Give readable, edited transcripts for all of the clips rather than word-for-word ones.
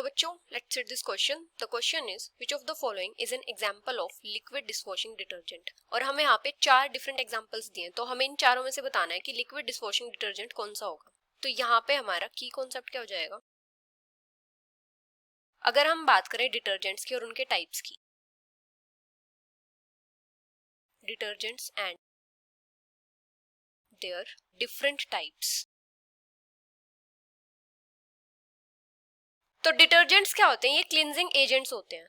Hello बच्चों, let's read this question. The question is which of the following is an example of liquid dishwashing detergent. और हमें यहाँ पे 4 different examples दिए हैं, तो हमें इन चारों में से बताना है कि लिक्विड डिशवॉशिंग डिटर्जेंट कौन सा होगा। तो यहाँ पे हमारा की कॉन्सेप्ट क्या हो जाएगा, अगर हम बात करें डिटर्जेंट्स की और उनके टाइप्स की, detergents and their different types. तो डिटर्जेंट्स क्या होते हैं, ये क्लींजिंग एजेंट्स होते हैं।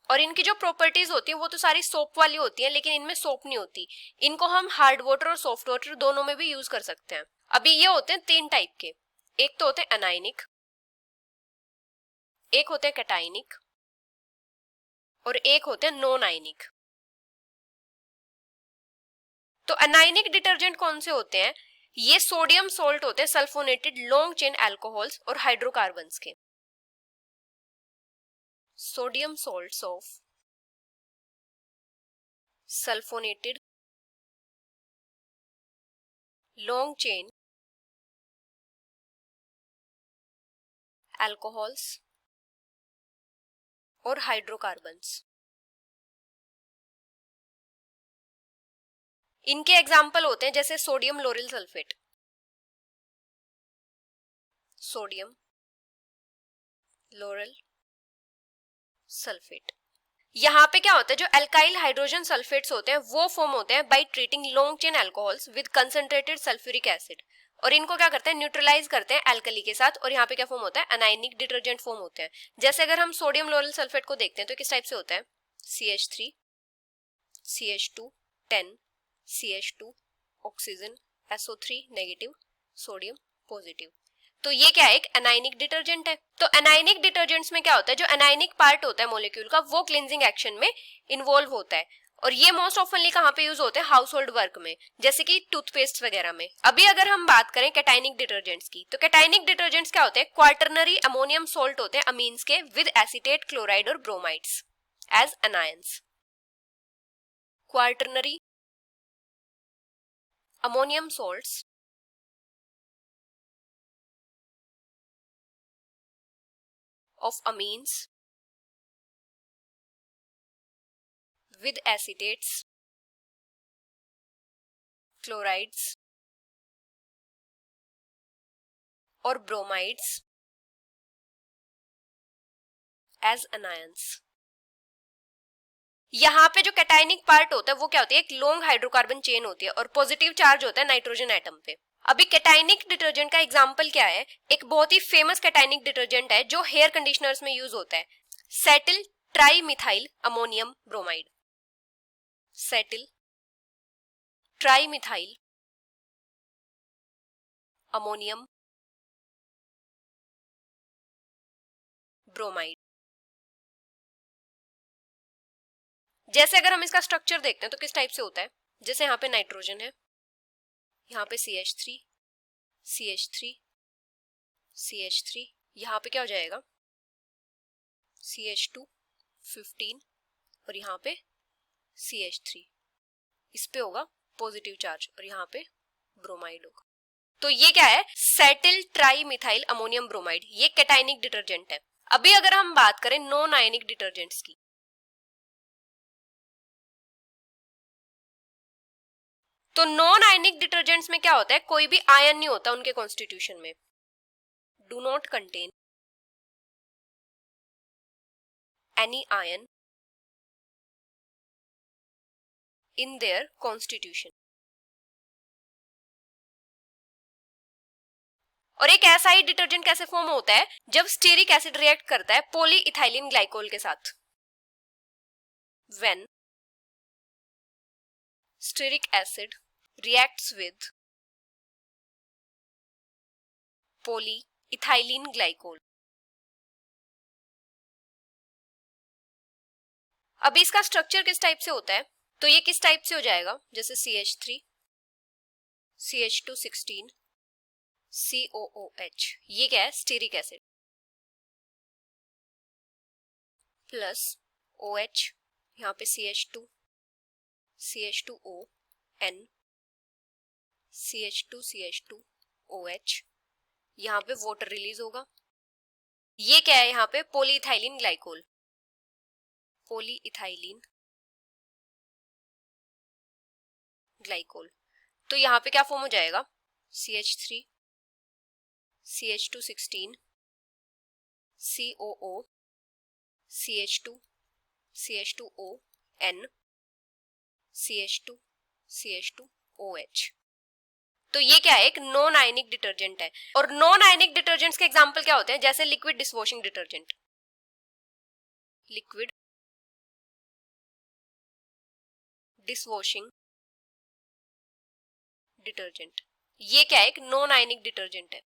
और इनकी जो प्रॉपर्टीज होती है वो तो सारी सोप वाली होती है, लेकिन इनमें सोप नहीं होती। इनको हम हार्ड वाटर और सॉफ्ट वाटर दोनों में भी यूज कर सकते हैं। अभी ये होते हैं 3 टाइप के, एक तो होते हैं एनाइनिक, एक होते हैं कैटाइनिक और एक होते हैं नॉन आयनिक। तो एनाइनिक डिटर्जेंट कौन से होते हैं, ये सोडियम सोल्ट होते हैं, सल्फोनेटेड लॉन्ग चेन अल्कोहल्स और हाइड्रोकार्बन्स के। Sodium salts of sulphonated long chain alcohols और हाइड्रोकार्बन्स। इनके एग्जाम्पल होते हैं जैसे sodium lauryl sulphate, sodium lauryl sulphate. यहाँ पे क्या होता है, जो एल्काइल हाइड्रोजन सल्फेट्स होते हैं वो फॉर्म होते हैं by treating long chain alcohols with concentrated sulphuric acid, और इनको क्या करते हैं, न्यूट्रलाइज करते हैं एल्कली के साथ, और यहाँ पे क्या फॉर्म होता है, एनाइनिक डिटर्जेंट फॉर्म होते हैं। जैसे अगर हम सोडियम लोरल सल्फेट को देखते हैं तो किस टाइप से होता है, CH3 CH2 10 CH2 oxygen SO3 negative sodium positive. तो ये क्या है, एक एनाइनिक डिटर्जेंट है। तो एनाइनिक डिटर्जेंट्स में क्या होता है, जो एनाइनिक पार्ट होता है मॉलिक्यूल का वो क्लींजिंग एक्शन में इन्वॉल्व होता है, और ये मोस्ट ऑफनली कहाँ पे यूज होते हैं, हाउस होल्ड वर्क में, जैसे कि टूथपेस्ट वगैरह में। अभी अगर हम बात करें कैटाइनिक डिटर्जेंट्स की, तो कैटाइनिक डिटर्जेंट्स क्या होते हैं, क्वार्टरनरी अमोनियम सोल्ट होते हैं अमीन्स के विद एसीटेट क्लोराइड और bromides as anions. Quaternary ammonium salts of amines with acetates, chlorides और bromides as anions। यहाँ पे जो कैटाइनिक पार्ट होता है वो क्या होती है, एक लॉन्ग हाइड्रोकार्बन चेन होती है और पॉजिटिव चार्ज होता है नाइट्रोजन एटम पे। अभी कैटाइनिक डिटर्जेंट का एग्जांपल क्या है, एक बहुत ही फेमस कैटाइनिक डिटर्जेंट है जो हेयर कंडीशनर्स में यूज होता है, settle tri methyl ammonium bromide. Settle tri methyl ammonium bromide. जैसे अगर हम इसका स्ट्रक्चर देखते हैं तो किस टाइप से होता है, जैसे यहाँ पे नाइट्रोजन है, यहाँ पे CH3 CH3 CH3, यहाँ पे क्या हो जाएगा, CH2 15 और यहाँ पे CH3, इस पे होगा पॉजिटिव चार्ज और यहाँ पे ब्रोमाइड होगा। तो ये क्या है, settle tri methyl ammonium bromide, ये कैटाइनिक डिटर्जेंट है। अभी अगर हम बात करें नॉन आयनिक डिटर्जेंट्स की, तो नॉन आयनिक डिटर्जेंट्स में क्या होता है, कोई भी आयन नहीं होता उनके कॉन्स्टिट्यूशन में, do not contain any ion in their constitution. और एक ऐसा ही डिटर्जेंट कैसे फॉर्म होता है, जब स्टीरिक एसिड रिएक्ट करता है पॉलीइथाइलिन ग्लाइकोल के साथ, when stearic acid reacts with polyethylene glycol. अभी इसका स्ट्रक्चर किस टाइप से होता है, तो ये किस टाइप से हो जाएगा, जैसे CH3 CH2 16 COOH, ये क्या है, स्टीरिक एसिड प्लस OH, यहाँ पे CH2 CH2O N CH2 CH2 OH, यहाँ पे वाटर रिलीज होगा। ये क्या है यहाँ पे, पॉलीइथाइलिन ग्लाइकोल, पॉलीइथाइलिन ग्लाइकोल। तो यहाँ पे क्या फॉर्म हो जाएगा, CH3 CH216 COO CH2 CH2O N CH2 CH2OH। तो ये क्या है, एक नॉन आयनिक डिटर्जेंट है। और नॉन आयनिक डिटर्जेंट्स के एग्जांपल क्या होते हैं, जैसे liquid dishwashing detergent, liquid dishwashing detergent, ये क्या है, एक नॉन आयनिक डिटर्जेंट है।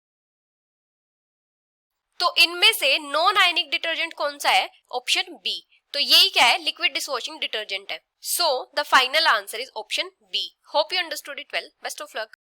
तो इनमें से नॉन आयनिक डिटर्जेंट कौन सा है, ऑप्शन बी। तो यही क्या है, लिक्विड डिशवॉशिंग डिटर्जेंट है। So the final answer is option B. Hope you understood it well, best of luck.